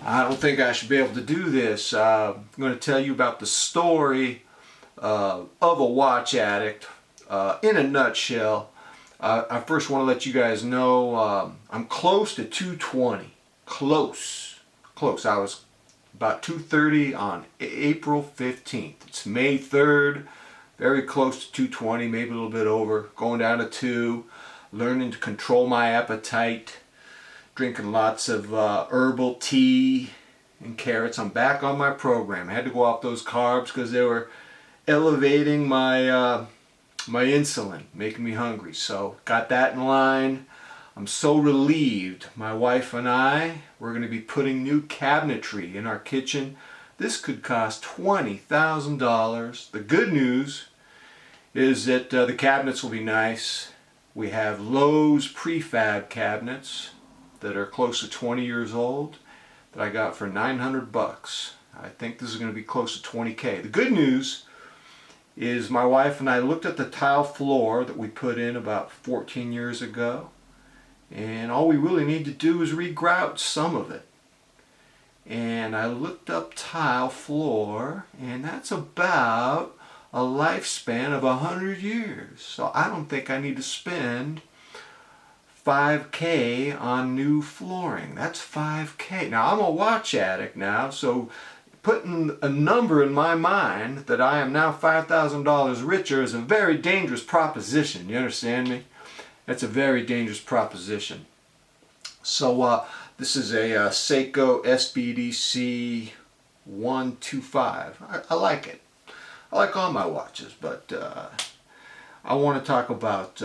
I don't think I should be able to do this. I'm going to tell you about the story of a watch addict in a nutshell. I first want to let you guys know I'm close to 220. Close. I was about 230 on April 15th. It's May 3rd. Very close to 220, maybe a little bit over. Going down to 2. Learning to control my appetite. Drinking lots of herbal tea and carrots. I'm back on my program. I had to go off those carbs because they were elevating my my insulin, making me hungry. So got that in line. I'm so relieved. My wife and I, we're going to be putting new cabinetry in our kitchen. This could cost $20,000. The good news is that the cabinets will be nice. We have Lowe's prefab cabinets that are close to 20 years old that I got for 900 bucks. I think this is going to be close to 20K. The good news is my wife and I looked at the tile floor that we put in about 14 years ago, and all we really need to do is regrout some of it. And I looked up tile floor, and that's about a lifespan of 100 years. So I don't think I need to spend $5K on new flooring. That's $5K. Now I'm a watch addict now, so putting a number in my mind that I am now $5,000 richer is a very dangerous proposition. You understand me? That's a very dangerous proposition. So this is a Seiko SBDC 125. I like it. I like all my watches, but I want to talk about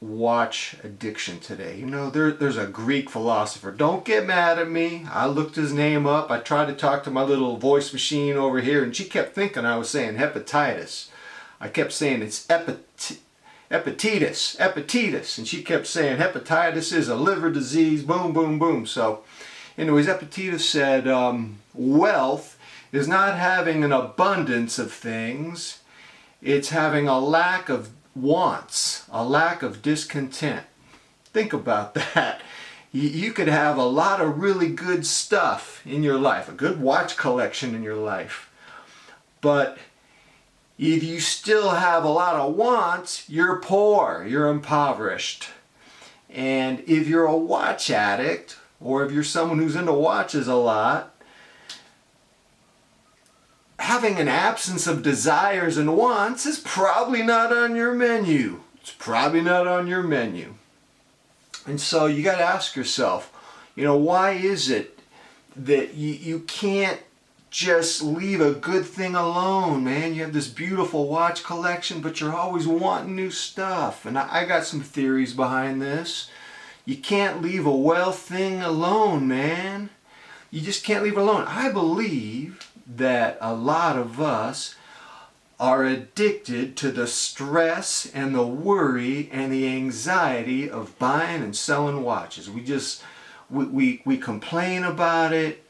watch addiction today. You know, there's a Greek philosopher. Don't get mad at me. I looked his name up. I tried to talk to my little voice machine over here, and she kept thinking I was saying hepatitis. I kept saying it's hepatitis, and she kept saying hepatitis is a liver disease. Boom, boom, boom. So, anyways, Epictetus said, wealth is not having an abundance of things. It's having a lack of wants, a lack of discontent. Think about that. You could have a lot of really good stuff in your life, a good watch collection in your life, but if you still have a lot of wants, you're poor, you're impoverished. And if you're a watch addict, or if you're someone who's into watches a lot, having an absence of desires and wants is probably not on your menu. It's probably not on your menu. And so you got to ask yourself, you know, why is it that you can't just leave a good thing alone, man? You have this beautiful watch collection, but you're always wanting new stuff. And I got some theories behind this. You can't leave a wealth thing alone, man. You just can't leave it alone. I believe that a lot of us are addicted to the stress and the worry and the anxiety of buying and selling watches. We complain about it.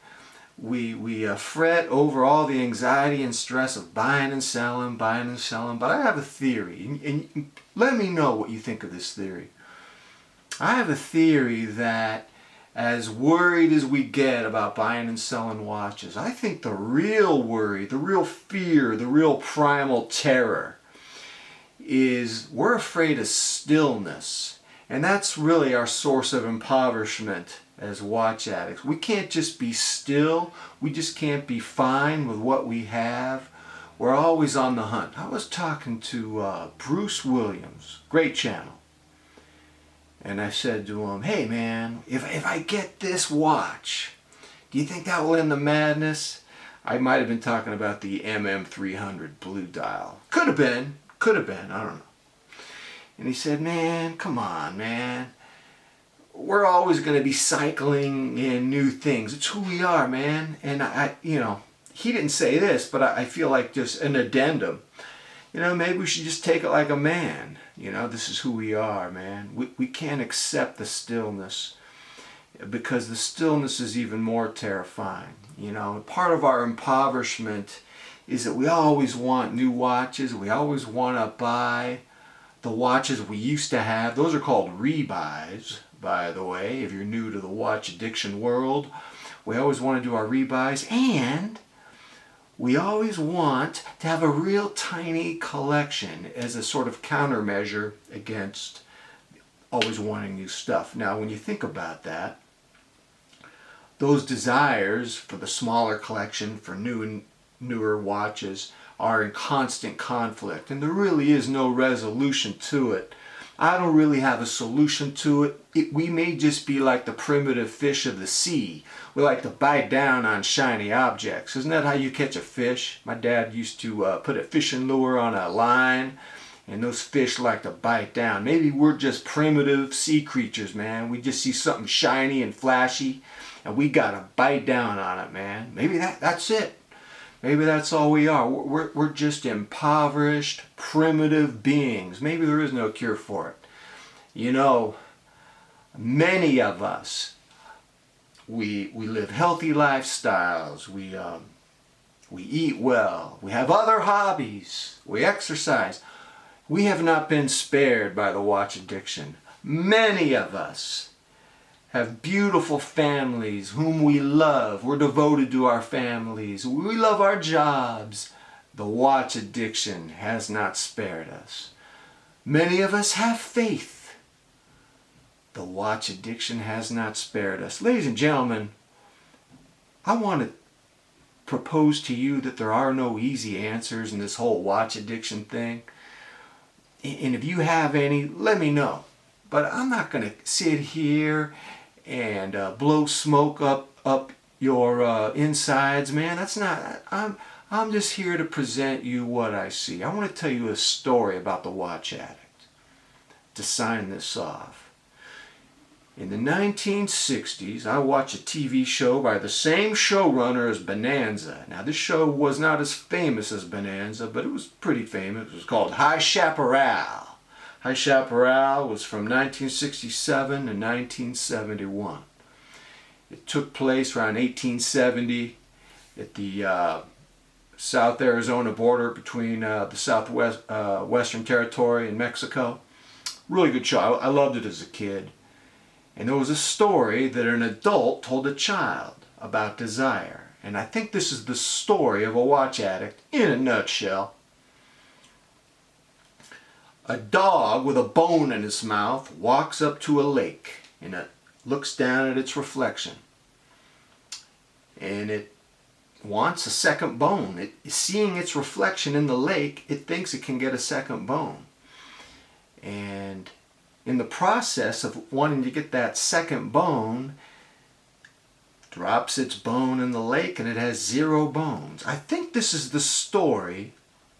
We fret over all the anxiety and stress of buying and selling. But I have a theory, and let me know what you think of this theory. I have a theory that as worried as we get about buying and selling watches, I think the real worry, the real fear, the real primal terror is we're afraid of stillness. And that's really our source of impoverishment as watch addicts. We can't just be still. We just can't be fine with what we have. We're always on the hunt. I was talking to Bruce Williams, great channel. And I said to him, hey man, if I get this watch, do you think that will end the madness? I might have been talking about the MM300 blue dial. Could have been, I don't know. And he said, man, come on, man. We're always going to be cycling in new things. It's who we are, man. And he didn't say this, but I feel like just an addendum. You know, maybe we should just take it like a man. You know, this is who we are, man. We can't accept the stillness because the stillness is even more terrifying. You know, part of our impoverishment is that we always want new watches. We always want to buy the watches we used to have. Those are called rebuys, by the way, if you're new to the watch addiction world. We always want to do our rebuys, and we always want to have a real tiny collection as a sort of countermeasure against always wanting new stuff. Now, when you think about that, those desires for the smaller collection, for newer watches, are in constant conflict, and there really is no resolution to it. I don't really have a solution to it. We may just be like the primitive fish of the sea. We like to bite down on shiny objects. Isn't that how you catch a fish? My dad used to put a fishing lure on a line, and those fish like to bite down. Maybe we're just primitive sea creatures, man. We just see something shiny and flashy, and we gotta bite down on it, man. Maybe that's it. Maybe that's all we are. We're just impoverished, primitive beings. Maybe there is no cure for it. You know, many of us, we live healthy lifestyles. We eat well. We have other hobbies. We exercise. We have not been spared by the watch addiction. Many of us have beautiful families whom we love. We're devoted to our families. We love our jobs. The watch addiction has not spared us. Many of us have faith. The watch addiction has not spared us. Ladies and gentlemen, I want to propose to you that there are no easy answers in this whole watch addiction thing. And if you have any, let me know. But I'm not going to sit here and blow smoke up your insides, man. That's not. I'm just here to present you what I see. I want to tell you a story about the watch addict to sign this off. In the 1960s, I watched a TV show by the same showrunner as Bonanza. Now, this show was not as famous as Bonanza, but it was pretty famous. It was called High Chaparral. High Chaparral was from 1967 to 1971. It took place around 1870 at the South Arizona border between the Southwest Western Territory and Mexico. Really good show. I loved it as a kid. And there was a story that an adult told a child about desire. And I think this is the story of a watch addict in a nutshell. A dog with a bone in its mouth walks up to a lake and it looks down at its reflection. And it wants a second bone. Seeing its reflection in the lake, it thinks it can get a second bone. And in the process of wanting to get that second bone, drops its bone in the lake and it has 0 bones. I think this is the story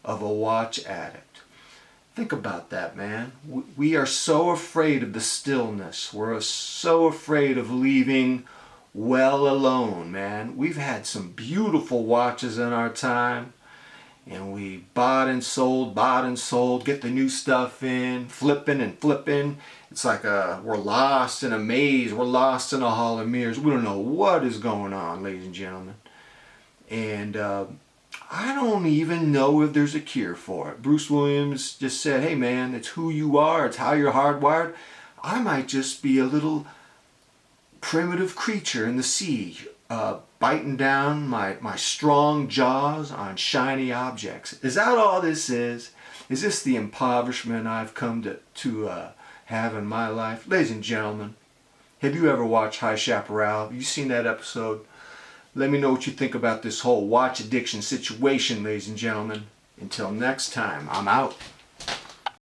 of a watch addict. Think about that, man. We are so afraid of the stillness. We're so afraid of leaving well alone, man. We've had some beautiful watches in our time, and we bought and sold, get the new stuff in, flipping and flipping. It's like we're lost in a maze. We're lost in a hall of mirrors. We don't know what is going on, ladies and gentlemen. And I don't even know if there's a cure for it. Bruce Williams just said, hey man, it's who you are, it's how you're hardwired. I might just be a little primitive creature in the sea, biting down my strong jaws on shiny objects. Is that all this is? Is this the impoverishment I've come to have in my life? Ladies and gentlemen, have you ever watched High Chaparral? Have you seen that episode? Let me know what you think about this whole watch addiction situation, ladies and gentlemen. Until next time, I'm out.